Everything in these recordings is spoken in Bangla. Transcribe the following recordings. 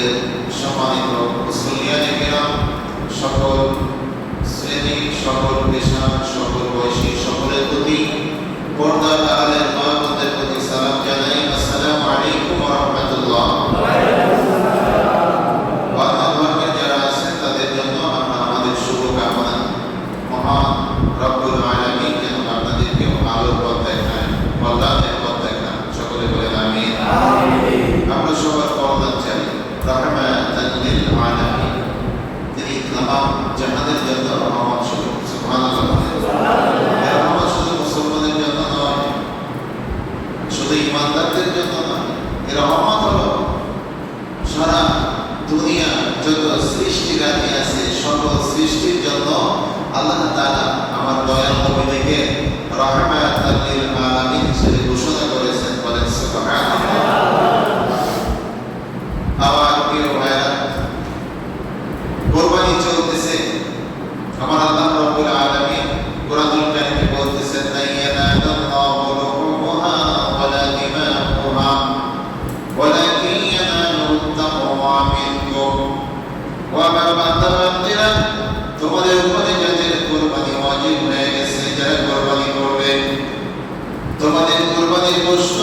মসজিদের সম্মানিত মুসল্লিয়ানে কেরাম, সকল শ্রেণী, সকল পেশা, সকল বয়সী সকলের প্রতি পর্দার আড়ালের মা-বোনদের প্রতি সালাম জানাই। আসসালামু আলাইকুম ওয়া রাহমাতুল্লাহ। বাংলাদেশের যারা আছেন তাদের জন্য আমরা আমাদের শুভকামনা। মহান রব্বুল আলামিন যেন আপনাদেরকে আলোর পথ দেখান, কল্যাণের পথ দেখান। সকলে বলেন আমিন। আমরা সবার কল্যাণ চাই। রাহমাতাল লিল আলামিন, তিনি তামাম জাহানের জন্য রহমত স্বরূপ। সুবহানাল্লাহ। রহমত শুধু মুসলমানদের জন্য নয়, শুধু ইমানদারদের জন্য নয়, এর রহমত হলো সারা দুনিয়া যত সৃষ্টিরাজি আছে সকল সৃষ্টির জন্য আল্লাহ তাআলা আমার দয়াল নবীকে রাহমাতাল লিল আলামিন হিসেবে ঘোষণা করেছেন। বলেন সুবহানাল্লাহ। আবার প্রিয় ভাইরা, কুরবানি চলতেছে। আমার আল্লাহ রাব্বুল আলামিন কুরআনুল কারীমে বলতেছেন, লা ইয়ানালুল্লাহু লুহুমুহা ওয়ালা দিমাউহা ওয়ালাকিন ইয়ানালুহু তাকওয়া মিনকুম। ওয়া বান্দাবান্দিরা, তোমাদের উপরে যাদের কুরবানি ওয়াজিব হয়ে গেছে, যারা কুরবানি করবে, তোমাদের কুরবানির গোশত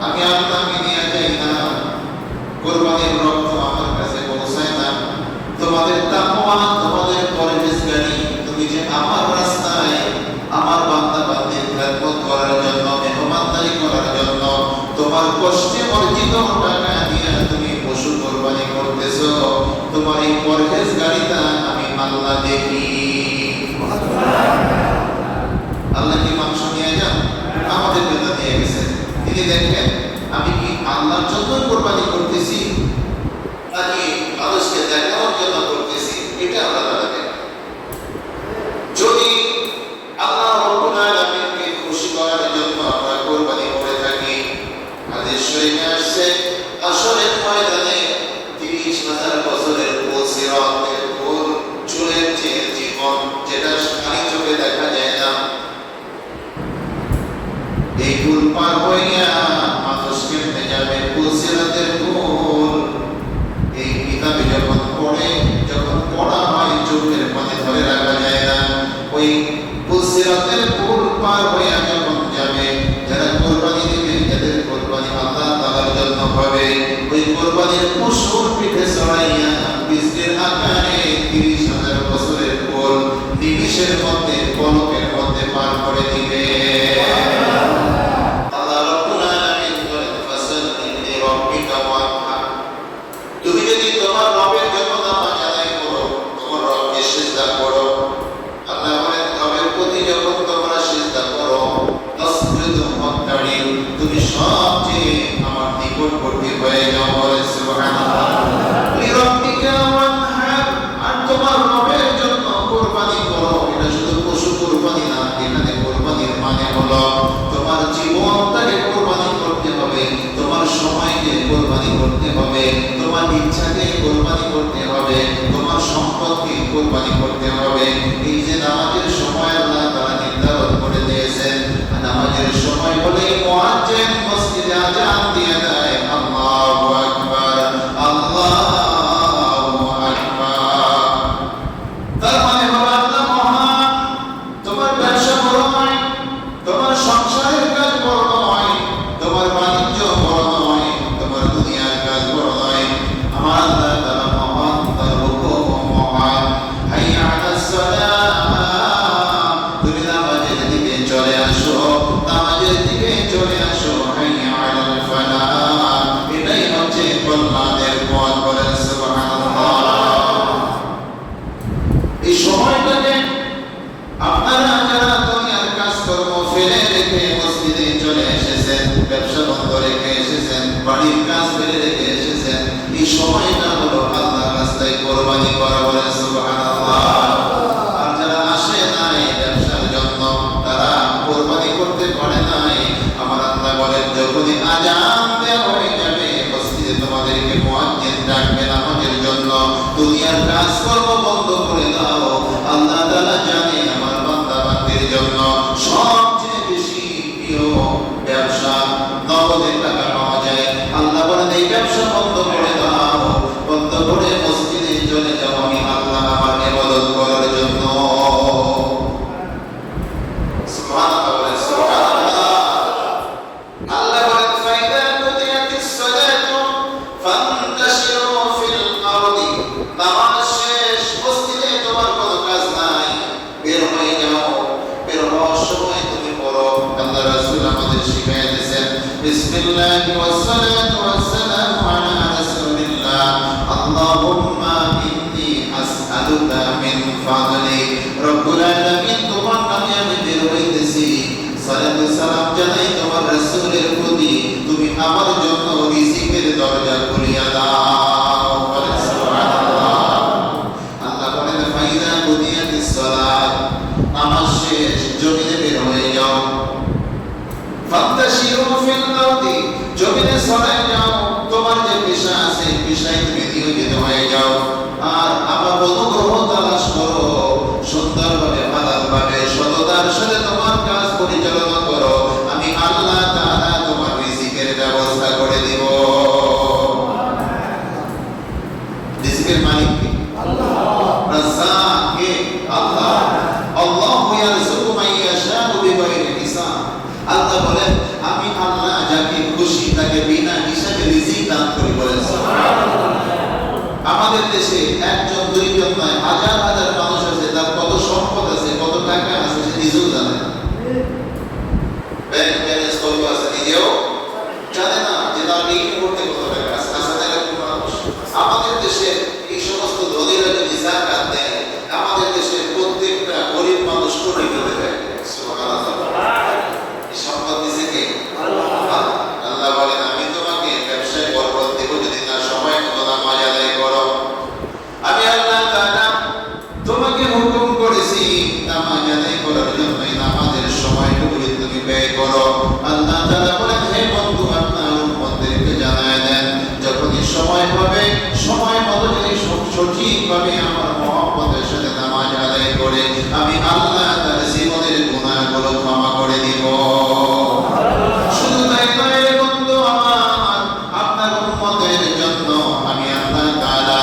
আমি আপনাকে নিয়ে যাই না, কুরবানির রক্ত আমার কাছে পৌঁছায় না। তোমাদের তাকওয়া, তোমাদের পরহেজগারি, তুমি যে আমার রাস্তায় আমার বান্দা বান্দির খেদমত করার জন্য, মেহমানদারি করার জন্য তোমার কষ্টে অর্জিত টাকা দিয়ে তুমি পশু কুরবানি করতেছো, তোমার এই পরহেজগারিতা আমি আল্লাহ দেখি। আল্লাহ কি মাংস নিয়ে যান? আমাদের জন্য নিয়ে গেছেন। তিনি দেখেন আমি কি আল্লাহর জন্য কুরবানি করতেছি নাকি মানুষকে দেখানোর জন্য করতেছি, এটা আমরা দেখেন। যদি আল্লাহ রাব্বুল আলামিনকে খুশি করার জন্য আমরা কুরবানি করে থাকি, হাদিস শরীফে আসছে আসরের ময়দানে ৩০,০০০ বছরের সিরাতের পুল চুলের যে জীবন, যেটা খালি চোখে দেখা যায় না, এই পুল পার হইয়া মানুষ কেমনে যাবে? সিরাতের পুল এই কিতাবে যখন পড়া হয় চোখের পানি ধরে রাখা যায় না। ওই সিরাতের পুল পার হইয়া যখন যাবে, যারা কুরবানি দিবে, যাদের কুরবানি আল্লাহ তাআলার জন্য হবে, ওই কুরবানির পশুর পিঠে চড়াইয়া বিজলির আকারে ৩০,০০০ বছরের পুল নিমিষের মধ্যে, পলকের মধ্যে পার করে দিবে। আল্লাহ রাব্বুল আলামিন বলেন, ফাসাল্লি লিরাব্বিকা ওয়ানহার। তুমি যদি তোমার রবের জন্য নামাজ আদায় করো, তোমার রবকে সিজদা করো। আল্লাহ বলেন, রবের প্রতি যখন তোমরা সিজদা করো, তাসজুদু ওয়াক্তারিব, তুমি সবচেয়ে আমার নিকটবর্তী হয়ে যাও। বলেন সুবহানাল্লাহ। লিরাব্বিকা ওয়ানহার, আর তোমার রবের জন্য কুরবানি করো। এটা শুধু পশু কুরবানি না, এখানে কুরবানির মানে হলো তোমার জীবনটাকে কুরবানি করতে হবে, তোমার সময়কে কুরবানি করতে হবে, তোমার ইচ্ছাকে কুরবানি করতে হবে, তোমার সম্পদকে কুরবানি করতে হবে। এই যে নামাজের সময় আল্লাহ তাআলা নির্ধারণ করে দিয়েছেন, নামাজের সময় হলেই মুয়াজ্জিন মসজিদে আযান দিয়ে দেয়, আল্লাহু আকবার, আল্লাহু আকবার। তার মানে হলো আল্লাহ মহান। তোমার ব্যবসা বড় নয়, তোমার সংসারের কাজ বড় নয়, তোমার বাণিজ্য বড় নয়, তোমার দুনিয়ার কাজ বড় নয়। আমার আল্লাহ তাআলা মহান, তার হুকুম মহান। হাইয়া আলাস সালাহ, তুমি নামাজের দিকে চলে আসো, নামাজের দিকে চলে আসো। হাইয়া আলাল ফালাহ, এটাই হচ্ছে কল্যাণের পথ। বলেন সুবহানাল্লাহ। এই সময়টাকে আপনারা যারা দুনিয়ার কাজকর্ম ফেলে রেখে মসজিদে চলে এসেছেন, ব্যবসা বন্ধ রেখে এসেছেন, বাড়ির কাজ ফেলে রেখে এসেছেন, এই সময়টা হলো আল্লাহর রাস্তায় কুরবানি করা। বলেন সুবহানাল্লাহ। আর যারা আসে নাই ব্যবসার জন্য, তারা কুরবানি করতে পারে নাই, আমার আল্লাহ বলেন যখনই আযান দেওয়া হয়ে যাবে মসজিদে তোমাদেরকে মুয়াজ্জিন ডাকবে নামাজের জন্য, দুনিয়ার কাজকর্ম বন্ধ করে দাও। আল্লাহ তাআলা জানে আমার বান্দা বান্দির জন্য সবচেয়ে বেশি প্রিয় ব্যবসা নগদের টাকা পাওয়া যায়। আল্লাহ বলেন এই ব্যবসা বন্ধ করে দাও। الله والصلاة والسلام على رسول الله اللهم إني أسألك من فضلك رب العالمين তোমার নামে আমি বের হইতেছি সালাত ও সালাম জানাই তোমার রাসূলের প্রতি তুমি আমার জন্য রিজিকের দরজা খুলিয়া দাও বলেন সুবহানাল্লাহ আল্লাহ বলেন ফাইদা বুনিয়াতিস সালাত নামাজ শেষ জমিনে বের হয়ে যাও ফান্তাশিরু ফিল আরদি জমিনে ছড়ায় যাও তোমার যে পেশা আছে পেশায় তুমি নিয়োজিত হয়ে যাও আর আমার অনুগ্রহ তালাশ করো সুন্দরভাবে হালালভাবে সততার সাথে তোমার কাজ পরিচালনা করো আমি আল্লাহ তাআলা তোমার রিজিকের ব্যবস্থা করে দিব রিজিকের মালিক কে আল্লাহ রাজ্জাক কে আল্লাহ আল্লাহু ইয়ারযুকু মান ইয়াশাউ বিগাইরি হিসাব আল্লাহ বলেন আমি আল্লাহ যাকে খুশি তাকে বিনা হিসাবে রিজিক দান করি বলেন সুবহানাল্লাহ আমাদের দেশে একজন দুইজন নয় হাজার হাজার মানুষ আছে তার কত সম্পদ আছে কত টাকা আছে সে নিজেও জানে না ব্যাংক ব্যালেন্স কত আছে নিজেও জানে না যে তার এই মুহূর্তে কত টাকা আছে আসলে এরকম মানুষ আমাদের দেশে এই সমস্ত ধনীরা যদি যাকাত দেয় আমাদের দেশে প্রত্যেকটা গরিব মানুষ কোটি কোটি দেয় সুবহানাল্লাহ এই সম্পদ দিছে কে আল্লাহ আল্লাহ বলেন আমি তোমাকে ব্যবসায় বরকত দেব যদি না সময় মতো নামাজ আদায় করো আমি আল্লাহ তাআলা তোমাকে হুকুম করেছি নামাজ আদায় করার জন্য নামাজের সময়টুকু তুমি ব্যয় করো আল্লাহ তাআলা বলেন হে বন্ধু আপনার উম্মতদেরকে জানায় দেন যখনই সময় হবে সময় মতো যদি সঠিকভাবে আমার মহব্বতের সাথে নামাজ আদায় করে আমি আল্লাহ তার জীবনের গুনাহগুলো ক্ষমা করে দিব শুধু তাই নয় বন্ধু আমার আপনার উম্মতের জন্য আমি আল্লাহ তাআলা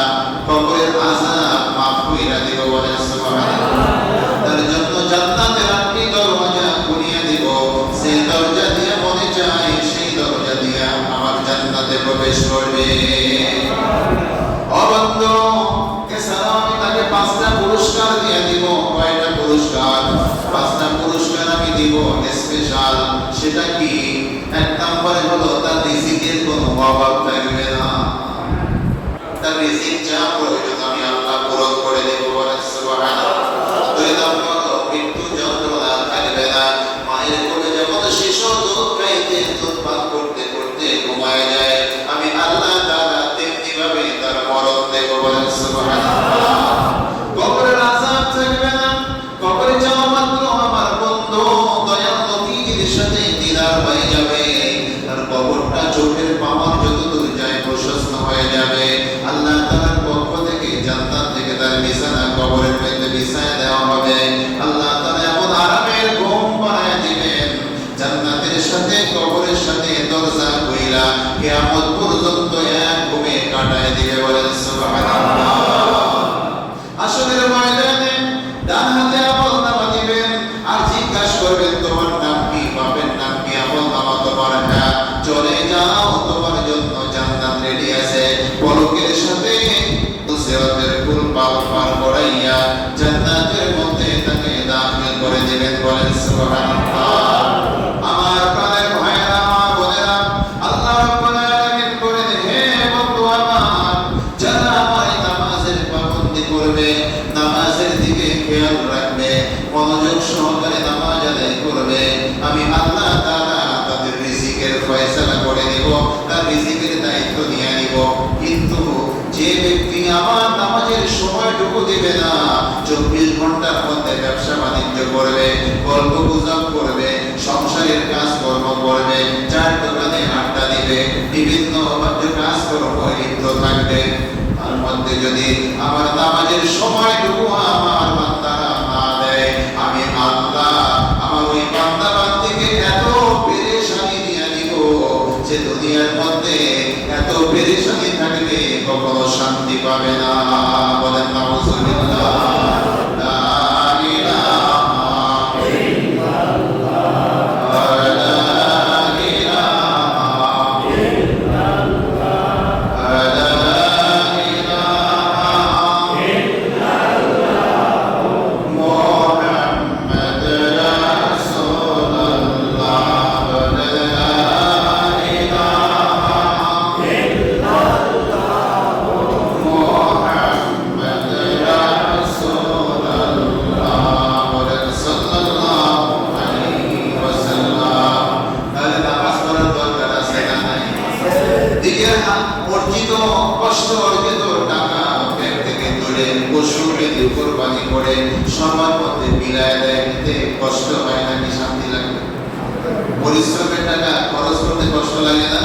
কবরের আযাব মাফ কইরা দিব বলেন সুবহানাল্লাহ তার জন্য জান্নাতের আটটি দরজা খুলিয়ে দিব সেই দরজা দিয়ে মনে চায় সেই দরজা দিয়ে আমার জান্নাতে প্রবেশ করবে ও বন্ধু এছাড়াও আমি তাকে 5টা পুরস্কার দিয়ে দিব কয়টা পুরস্কার 5টা পুরস্কার আমি দিব স্পেশাল সেটা কি এক নম্বরে হলো তার রিজিকের কোনো অভাব থাকবে না তার রিজিক যা প্রয়োজন আমি আল্লাহ পূরণ করে দেব বলেন সুবহানাল্লাহ দুই নম্বর মৃত্যু যন্ত্রণা থাকবে না মায়ের কোলে যেমন শিশু দুধ খাইতে দুধ পান করতে করতে ঘুমায় যায় আমি আল্লাহ তাআলা তেমনি ভাবে তার মরণ দেব বলেন সুবহানাল্লাহ কবরের আযাব থাকবে না কবরে যাওয়া মাত্র আমার বন্ধু দয়াল নবীর সাথে দিদার হয়ে যাবে তার কবরটা চোখের পাওয়ার যতদূর যায় প্রশস্ত হয়ে যাবে আল্লাহ তাআলার পক্ষ থেকে জান্নাত থেকে তার বিছানা কবরের মধ্যে বিছায় দেওয়া হবে আল্লাহ তাআলা এমন আরামের ঘুম বানায় দিবেন জান্নাতের সাথে কবরের সাথে দরজা কইরা কিয়ামত পর্যন্ত এক ঘুমে কাটায় দিবে বলেন সুবহানাল্লাহ আসলের ময়দানে ডান হাতে আমলনামা দিবেন আর জিজ্ঞাসা করবেন তোমার নাম কি বাপের নাম কি আমলনামা তোমার হ্যাঁ চলে যাও তোমার জন্য জান্নাত রেডি আছে পলকের সাথে সিরাতের পুল পার করাইয়া জান্নাতের মধ্যে তাকে দাখিল করে দিবেন বলেন সুবহানাল্লাহ আমার প্রাণের ভাইরা মা বোনেরা আল্লাহ রাব্বুল আলামিন বলেন হে বন্ধু আমার যারা আমার নামাজের পাবন্দি করবে নামাজের দিকে খেয়াল রাখবে মনোযোগ সহকারে নামাজ আদায় করবে আমি আল্লাহ তাআলা তাদের রিজিকের ফয়সালা করে দেব তার রিজিকের দায়িত্ব নিয়ে নিব কিন্তু যে ব্যক্তি আমার নামাজের সময়টুকু দিবে না 24 ঘন্টার মধ্যে ব্যবসা বাণিজ্য করবে গল্প গুজব করবে সংসারের কাজকর্ম করবে চার দোকানে আড্ডা দিবে বিভিন্ন কাজকর্ম লিপ্ত থাকবে তার মধ্যে যদি আমার নামাজের সময়টুকু আমার বান্দারা না দেয় আমি আল্লাহ আমার ওই বান্দা বান্দিকে এত পেরেশানি দিয়ে দিব যে দুনিয়ার মধ্যে এত পেরেশানি থাকবে কখনো শান্তি পাবে না বলেন নাউজুবিল্লাহ লা ইলাহা ইল্লাল্লাহ লা ইলাহা ইল্লাল্লাহ লা ইলাহা ইল্লাল্লাহ মুহাম্মাদুর রাসূলুল্লাহ লা ইলাহা পশু যদি কোরবানি করে সবার মধ্যে মিলায় দেয়, এতে কষ্ট হয় নাকি শান্তি লাগে? পরিশ্রমের টাকা খরচ করতে কষ্ট লাগে না?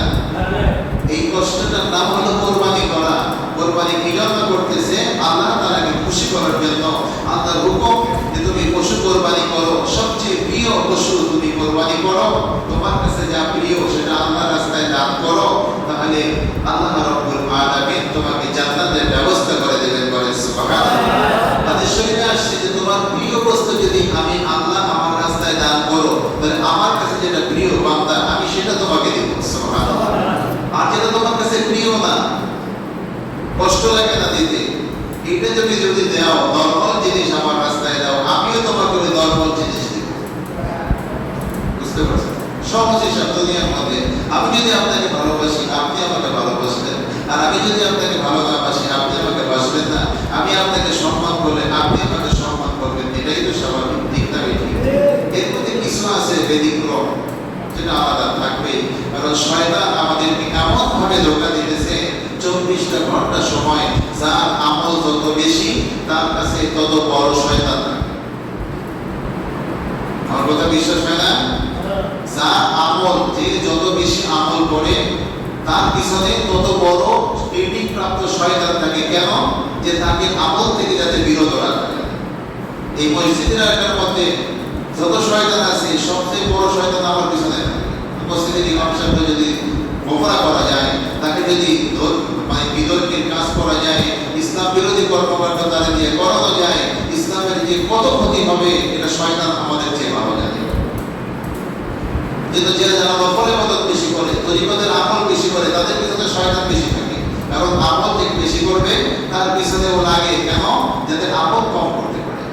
এই কষ্টটার নাম হলো কোরবানি করা। কোরবানি কি জন্য করতেছে? আল্লাহ তাআলাকে খুশি করার জন্য। আল্লাহর হুকুম যে তুমি পশু কোরবানি করো, সবচেয়ে প্রিয় পশু তুমি কোরবানি করো, তোমার কাছে যা প্রিয় সেটা আল্লাহর রাস্তায় দান করো, তাহলে আল্লাহ রাব্বুল আলামিন তোমাকে জান্নাতের ব্যবস্থা করে দেবেন। বলেন সুবহানাল্লাহ। হাদিস শরীফে আসছে যে তোমার প্রিয় বস্তু যদি আমি আল্লাহ আমার রাস্তায় দান করো, তাহলে আমার কাছে যেটা প্রিয় বান্দা আমি সেটা তোমাকে দেব। সুবহানাল্লাহ। আর যেটা তোমার কাছে প্রিয় না, কষ্ট লাগে না দিতে, এটা যদি দাও, নরমাল জিনিস আমার রাস্তায় দাও, আমিও তোমাকে ওই নরমাল জিনিস দেব। বুঝতে পারছেন? সহজ হিসাব দুনিয়ার মধ্যে। আমি যদি আপনাকে ভালোবাসি, আপনি আমাকে ভালোবাসবেন, আর আমি যদি আপনাকে ভালো না বাসি, আপনি আমাকে বাসবেন না। আমি আপনাকে সম্মান করলে আপনি আমাকে সম্মান করবেন, এটাই তো স্বাভাবিক, ঠিক না? এর মধ্যে কিছু আছে ব্যতিক্রম, যেটা আলাদা থাকবে। কারণ শয়তান আমাদেরকে এমন ভাবে ধোঁকা দিতেছে, 24টা ঘন্টা সময় যার আমল যত বেশি তার কাছে তত বড় শয়তান। আমার কথা বিশ্বাস হয় না? যার আমল, যে যত বেশি আমল করে তার পিছনে তত বড় ট্রেনিং প্রাপ্ত শয়তান থাকে। কেন? যে তাকে আমল থেকে যাতে বিরত রাখে। এই মসজিদের এলাকার মধ্যে যত শয়তান আছে, সবচেয়ে বড় শয়তান আমার পিছনে থাকে। উপস্থিতির ইমাম সাহেবকে যদি গোমরা করা যায়, তাকে যদি বিতর্কের কাজ করা যায়, ইসলাম বিরোধী কর্মকাণ্ড তাদের দিয়ে করানো যায়, ইসলামের যে কত ক্ষতি হবে এটা শয়তান আমাদের চেয়ে ভালো জানে। কিন্তু যে যারা নফলের মদত বেশি করে, তরিকতের আমল বেশি করে, তাদের পিছনে শয়তান বেশি থাকে। কারণ আমল যে বেশি করবে তার পিছনেও লাগে। কেন? যাতে আমল কম করতে পারে।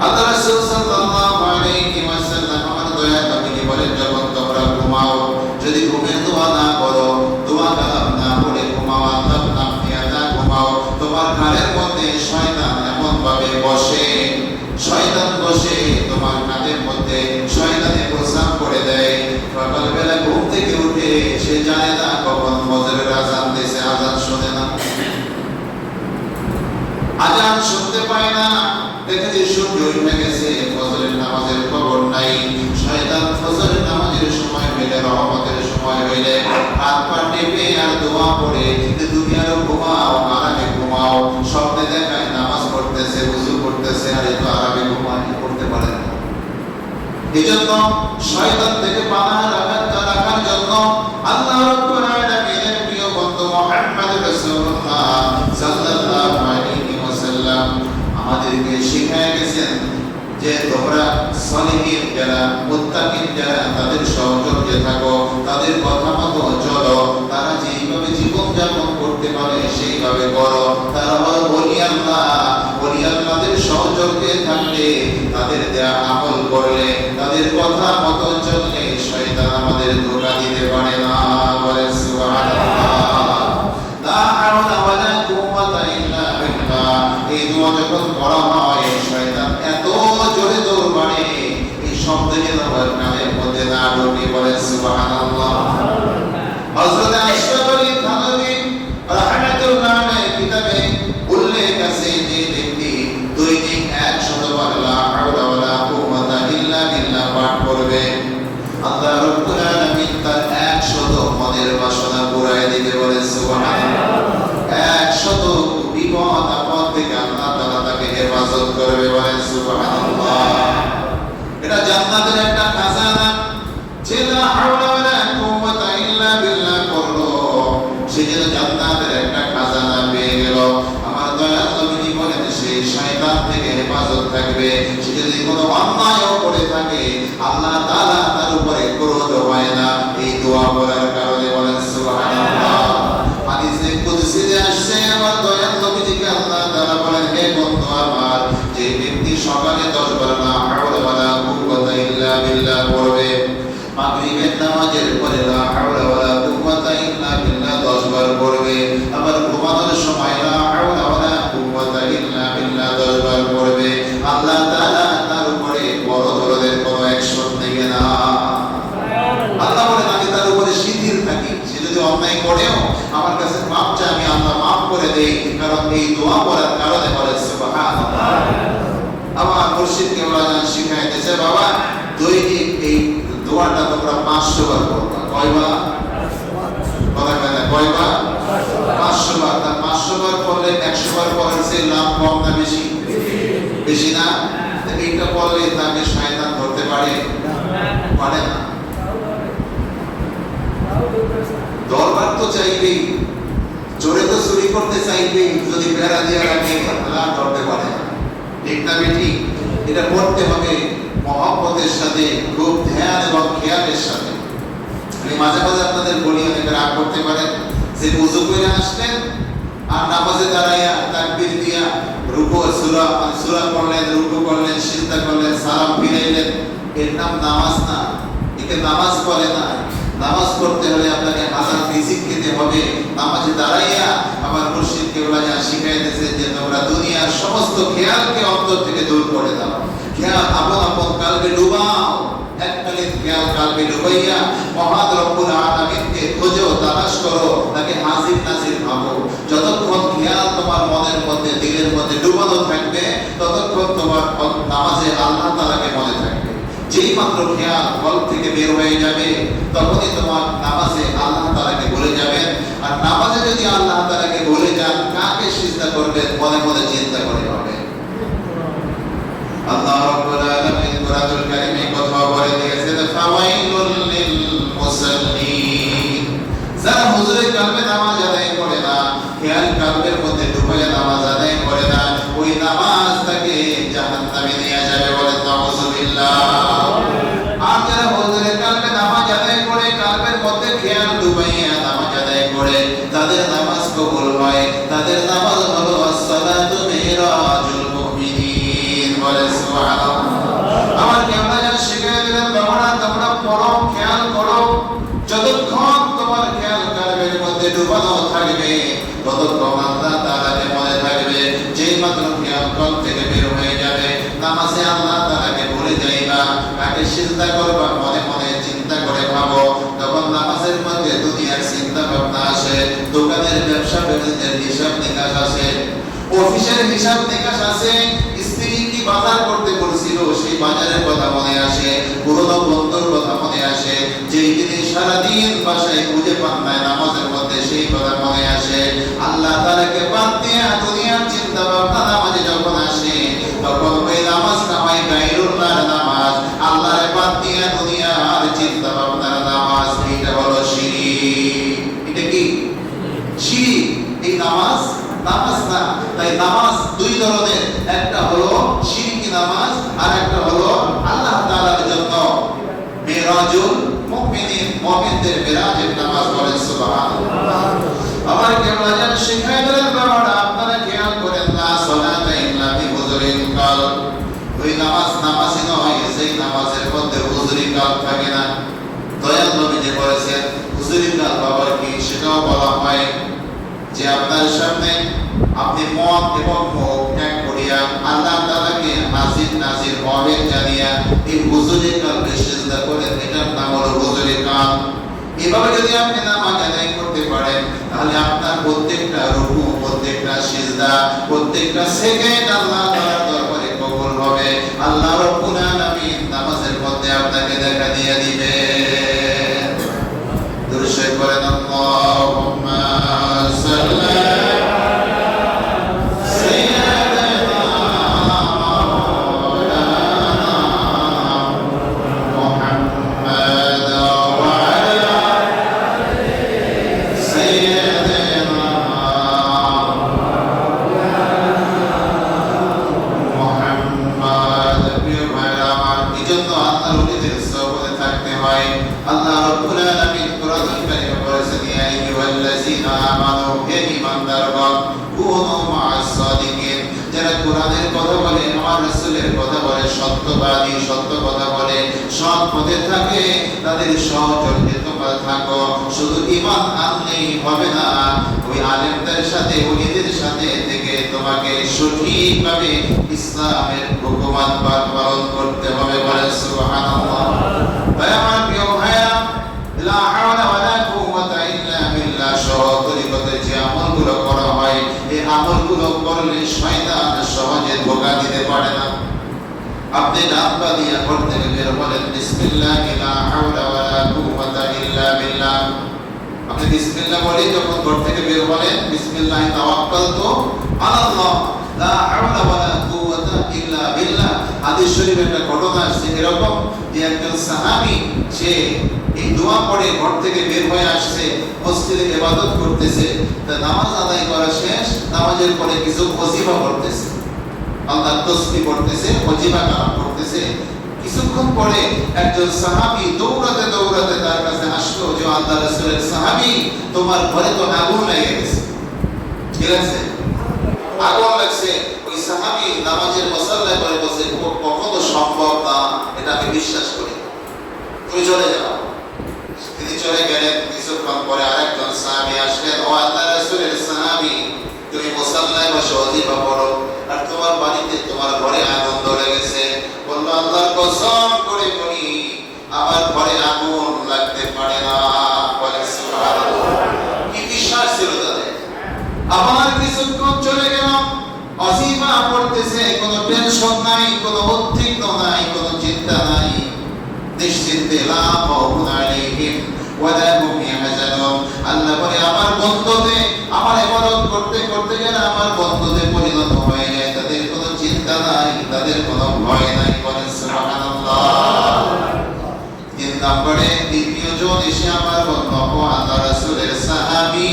আল্লাহ রাসূল সাল্লাল্লাহু আলাইহি ওয়াসাল্লাম আমার দয়ার নবী বলেন, যখন তোমরা ঘুমাও, যদি ঘুমের দোয়া না করো, দোয়া কালাম না পড়ে ঘুমাও, আল্লাহর নাম নিয়ে না ঘুমাও, তোমার ঘাড়ের মধ্যে শয়তান এমন ভাবে বসে, শয়তান বসে তোমার কাঁধের মধ্যে শয়তানে প্রস্রাব করে দেয়। সকালবেলা ঘুম থেকে উঠে সে জানে না কখন ফজরের আযান দিয়েছে, আযান শোনে না, আযান শুনতে পায় না। দেখে যে সূর্য উঠে গেছে, ফজরের নামাজের খবর নাই। শয়তান ফজরের নামাজের সময় হইলে, রহমতের সময় হইলে হাত পা টেপে আর দোয়া পড়ে যে তুমি আরো ঘুমাও, আরামে ঘুমাও। স্বপ্নে দেখায় নামাজ পড়তেছে, ওযু করতেছে, আর এত আরামে ঘুমায়, করতে পারে না। এজন্য শয়তান থেকে পানাহ রাখার জন্য আল্লাহ রাব্বুল আলামিনের প্রিয় বন্ধু মুহাম্মদ রাসূলুল্লাহ সাল্লাল্লাহু আলাইহি ওয়াসাল্লাম আমাদেরকে শিখায় গেছেন যে তোমরা সালিহিন যারা, মুত্তাকিন যারা, তাদের সহচর্যে থাকো, তাদের কথা মতো চলো, তারা যেইভাবে জীবন যাপন করতে পারে সেইভাবে করো। তারা হলো ওলি আল্লাহ। ওলি আল্লাহদের সহচর্যে থাকলে, তাদের দেয়া আমল করলে, তাদের কথা মতো চললে শয়তান আমাদের ধোঁকা দিতে পারে না। বলে সুবহানাল্লাহ। লা হাওলা ওয়ালা কুওয়াতা ইল্লা বিল্লাহ। এই দোয়া যখন পড়া হয়, শয়তান এত জোরে দৌড় মারে, এই শব্দ যেন আমার কানের মধ্যে না ঢোকে। বলে সুবহানাল্লাহ। হযরত আয়েশা বলেন, থানবী রাহমাতুল্লাহ আলাইহি কিতাবে উল্লেখ আছে যে ব্যক্তি দৈনিক 100 বার লা হাওলা ওয়ালা কুওয়াতা ইল্লা বিল্লাহ পাঠ করবে, আল্লাহ রাব্বুল আলামিন তার 100 মনের বাসনা পুরাই দিবে। বলে সুবহানাল্লাহ। 100 বিপদ আপদ থেকে আল্লাহ তাআলা তাকে হেফাজত করবে। বলে সুবহানাল্লাহ। এটা জান্নাতের একটা খাজানা। যে লা হাওলা ওয়ালা কুওয়াতা ইল্লা বিল্লাহ করলো, সে যেন জান্নাতের একটা খাজানা পেয়ে গেল। আমার দয়াল নবী বলেন, সে শয়তান থেকে হেফাজত থাকবে। সে যদি কোনো অন্যায়ও করে থাকে, আল্লাহ তাআলা তার উপরে ক্রোধ হয় না এই দোয়া পড়ার কারণে। বলেন সুবহানাল্লাহ। হাদিসে কুদসিতে আসছে, আমার দয়াল নবীজিকে আল্লাহ তাআলা বলেন, হে বন্ধু আমার, যে ব্যক্তি সকালে 10 বার লা হাওলা ওয়ালা কুওয়াতা ইল্লা বিল্লাহ পড়বে, মাগরিবের নামাজের পরে লা হাওলা ওয়ালা কুওয়াতা ইল্লা বিল্লাহ 10 বার পড়বে, আবার ঘুমানোর সময় লা হাওলা ওয়ালা কুওয়াতা ইল্লা বিল্লাহ 10 বার পড়বে, আল্লাহ তাআলা তার উপরে বড় ধরনের কোনো অ্যাকশন নেবে না। আল্লাহ বলেন, আমি তার উপরে শিথিল থাকি। সে যদি অন্যায় করেও আমার কাছে মাপ চায়, আমি আল্লাহ মাফ করে দেই। কারণ এই দোয়া পড়ার কারণে বলে সুবহানাল্লাহ। আমার মুর্শিদ কেবলা জান শিখাইতেছে বাবা দৈনিক এই দোয়াটা তোমরা 500 বার করবা। কয়বার? কথা কথা কয়বার? 500 বার। তা 500 বার পড়লে 100 বার পড়ার চেয়ে লাভ কম না বেশি? বেশি না? এইটা পড়লে তাকে শয়তান ধরতে পারে? পারে না। দরবার তো চাইবেই, চোরে তো চুরি করতে চাইবেই, যদি বেড়া দিয়ে রাখে তাহলে ধরতে পারে না। ঠিক না বেঠিক? এটা পড়তে হবে মহব্বতের সাথে, খুব ধ্যান এবং খেয়ালের সাথে। আমি মাঝে মাঝে আপনাদের বলি, অনেকে রাগ করতে পারেন যে ওযু করে আসলেন আর নামাজে দাঁড়াইয়া তাকবীর দিয়া রুকু সূরা পড়লেন, রুকু করলেন, সিজদা করলেন, সালাম ফিরাইলেন, এর নাম নামাজ না। একে নামাজ বলে না। নামাজ পড়তে হলে আপনাকে হালাল রিজিক খেতে হবে। নামাজে দাঁড়াইয়া আমার মুর্শিদ কেবলা যা শিখাইতেছে যে তোমরা দুনিয়ার সমস্ত খেয়ালকে অন্তর থেকে দূর করে দাও। খেয়াল আপন আপন কালবে ডুবাও। এককালীন খেয়াল কালবে ডুবাইয়া মহান রব্বুল আলামিনকে খোঁজো, তালাশ করো, তাকে হাজির নাজির ভাবো। যতক্ষণ খেয়াল তোমার মনের মধ্যে, দিলের মধ্যে ডুবানো থাকবে, ততক্ষণ তোমার নামাজে আল্লাহ তাআলাকে মনে থাকবে। যেই মাত্র খেয়াল কল থেকে বের হয়ে যাবে, তখনই তোমার নামাজে আল্লাহ তাআলাকে ভুলে যাবেন। আর নামাজে যদি আল্লাহ তাআলাকে ভুলে যান, কাকে সিজদা করবেন মনে মনে চিন্তা করে হবে। আল্লাহ রাব্বুল আলামিন কুরআনুল কারীমে কথা বলে দিয়েছেন, ফাওয়াইলুল লিল মুসাল্লিন। যারা হুজুরে কালবে নামাজ আদায় করে না, খেয়াল কালবের মধ্যে ডুবাইয়া নামাজ আদায় করে না, ওই নামাজ তাকে জাহান্নামে নিয়ে যাবে। বলে নাউযুবিল্লাহ। আর যারা হুজুরে কালবে নামাজ আদায় করে, কালবের মধ্যে খেয়াল ডুবাইয়া নামাজ আদায় করে, তাদের নামাজ কবুল হয়। তাদের নামাজ হলো as-সালাতু মিরাজুল মুমিনিন। বলে সুবহানাল্লাহ। আমার কেবলা যা শিখিয়ে দিলেন, বাবারা তোমরা পড়ো, খেয়াল করো। যতক্ষণ তোমার খেয়াল কালবের মধ্যে ডুবানো থাকবে, ততক্ষণ আল্লাহ তাআলাকে মনে থাকবে। যেই মাত্র খেয়াল কল থেকে বের হয়ে যাবে, নামাজে আল্লাহ তাআলাকে ভুলে যাইবা, কাকে সিজদা করবা মনে মনে চিন্তা করে ভাবো, তখন নামাজের মধ্যে দুনিয়ার চিন্তা ভাবনা আসে, দোকানের ব্যবসা বাণিজ্যের হিসাব নিকাশ আসে, অফিসের হিসাব নিকাশ আসে, স্ত্রী কি বাজার করতে বলছিল সেই বাজারের কথা মনে আসে, পুরনো বন্ধুর কথা মনে আসে, যেই জিনিস সারাদিন বাসায় খুঁজে পান না নামাজের মধ্যে সেই কথা মনে আসে। আল্লাহ তাআলাকে বাদ দিয়ে দুনিয়ার চিন্তা ভাবনা নামাজে যখন আসে, তখন ওই নামাজটা হয় গায়রুল্লাহর নামাজ। আল্লাহর বাদ দিয়ে দুনিয়ার চিন্তা ভাবনার নামাজ। এটা হলো শিরক। এটা কি? শিরক। এই নামাজ নামাজ না। তাই নামাজ দুই ধরনের, একটা হলো শিরকি নামাজ আর একটা হলো আল্লাহ তাআলার জন্য মিরাজুল মুমিনিন, মুমিনদের মিরাজের নামাজ। বলেন সুবহানাল্লাহ। আমার কেবলা জান শিখায় দিলেন, বাবারা আপনারা খেয়াল করেন না, সালাতা ইল্লা বিহুজুরিল কালব। ওই নামাজ নামাজই নয় যেই নামাজের মধ্যে হুজুরি কাল থাকে না। দয়াল নবী যে বলেছেন হুজুরি কাল বাবার কি, সেটাও বলা হয় যে আপনার সামনে আপনি মন এবং মুখ ত্যাগ করিয়া আল্লাহ তাআলাকে হাজির নাজির মহবেত জানিয়া এই হুজুরি কালবে সিজদা করেন, এটার নাম হলো হুজুরি কাল। এভাবে যদি আপনি নামাজ আদায় করতে পারেন, তাহলে আপনার প্রত্যেকটা রুকু, প্রত্যেকটা সিজদা, প্রত্যেকটা সেকেন্ড আল্লাহ তাআলার দরবারে কবুল হবে। আল্লাহ রাব্বুল আলামিন নামাজের মধ্যে আপনাকে দেখা দিয়ে দিবেন। দুরূদ শরীফ পড়েন, আল্লাহুম্মা সাল্লি আল্লাহ রাব্বুল আলামিন কুরআনুল কারীমে বলেছেন, ইয়া আইয়ুহাল্লাযীনা আমানু, হে ঈমানদারগণ, কুনু মা'আস সাদিকিন। যারা কোরআনের কথা বলে, আমার রাসূলের কথা বলে, সত্যবাদী, সত্য কথা বলে, সৎ পথে থাকে, তাদের সহচর্যে তোমরা থাকো। শুধু ঈমান আনলেই হবে না, ওই আলেমদের সাথে, ওলিদের সাথে থেকে তোমাকে সঠিকভাবে ইসলামের হুকুমাত পালন করতে হবে। বলে সুবহানাল্লাহ। তাই আমার প্রিয় ভাইরা, লা হাওলা ওয়ালা কুওয়াতা ইল্লা বিল্লাহ, সহ তরিকতের যে আমলগুলো করা হয়, এই আমল আমলগুলো করলে শয়তান সহজে ধোঁকা দিতে পারে না। আপনি ডান পা দিয়ে ঘর থেকে বের হলেন, বিসমিল্লাহ লা হাওলা ওয়ালা কুওয়াতা ইল্লা বিল্লাহ। আপনি বিসমিল্লাহ বলে যখন ঘর থেকে বের হলেন, বিসমিল্লাহ তাওয়াক্কালতু আলাল্লাহ লা হাওলা ওয়ালা কুওয়াতা ইল্লা বিল্লাহ। হাদিস শরীফে একটা ঘটনা আছে এরকম যে একজন সাহাবী সে এই দোয়া পড়ে ঘর থেকে বের হয়ে আসছে, মসজিদে ইবাদত করতেছে। তা নামাজ আদায় করা শেষ, নামাজের পরে কিছু ওজিফা পড়তেছে, আল্লাহর তাসবিহ পড়তেছে, ওজিফা কালাম করতেছে। কিছুক্ষণ পরে একজন সাহাবী দৌড়াতে দৌড়াতে তার কাছে আসলো যে আল্লাহ রাসূলের সাহাবী, তোমার ঘরে তো আগুন লেগে গেছে। ঠিক আছে, আগুন লাগছে। ওই সাহাবী নামাজের মুসাল্লায় পড়ে বসে, কখনো সম্ভব না, এটা আমি বিশ্বাস করি, তুমি চলে যাও। তিনি চলে গেলেন। কিছুক্ষণ পরে আরেকজন সাহাবী আসলেন, ও আল্লাহ রাসূলের সাহাবী, তুমি মুসাল্লায় বসে ওজিফা পড়ো আর তোমার বাড়িতে তোমার ঘরে আগুন ধরে গেছে। বলল, আল্লাহর কসম করে বলি আমার ঘরে আগুন লাগতে পারে না। বলে সুবহানাল্লাহ। কি বিশ্বাস ছিল তাদের। আবার কিছুক্ষণ চলে গেল, ওজিফা পড়তেছে, কোনো টেনশন নাই, কোনো উদ্বিগ্ন নাই, কোনো চিন্তা নাই, নিশ্চিন্তে লা খাউফুন আলাইহিম ওয়ালা হুম ইয়াহজানুন। আল্লাহ বলে আমার বন্ধুতে, আমার ইবাদত করতে করতে গেলে আমার বন্ধুতে পরিণত হয়ে যায়, তাদের কোনো চিন্তা নাই, তাদের কোনো ভয় নাই। বলেন সুবহানাল্লাহ। তিন নম্বরে দ্বিতীয় জন এসে আমার বলল, ও আল্লাহ রাসূলের সাহাবী,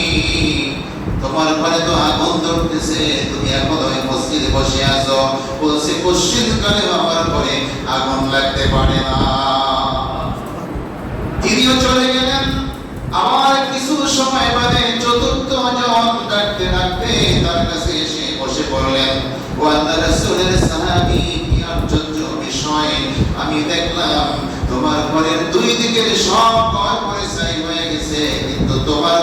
তোমার ঘরে তো আগুন ধরতেছে, তুমি এখন ওই মসজিদে বসে আছো। বলছে, মসজিদ কালে আমার ঘরে আগুন লাগতে পারে না। তিনিও চলে গেলেন। আবার কিছু সময় বাদে চতুর্থ জন ডাকতে ডাকতে তার কাছে এসে বসে পড়লেন, ও আল্লাহ রাসূলের সাহাবী, কি আশ্চর্য বিষয়, আমি দেখলাম তোমার ঘরের দুই দিকের সব ঘর পরিষ্কার হয়ে গেছে, কিন্তু তোমার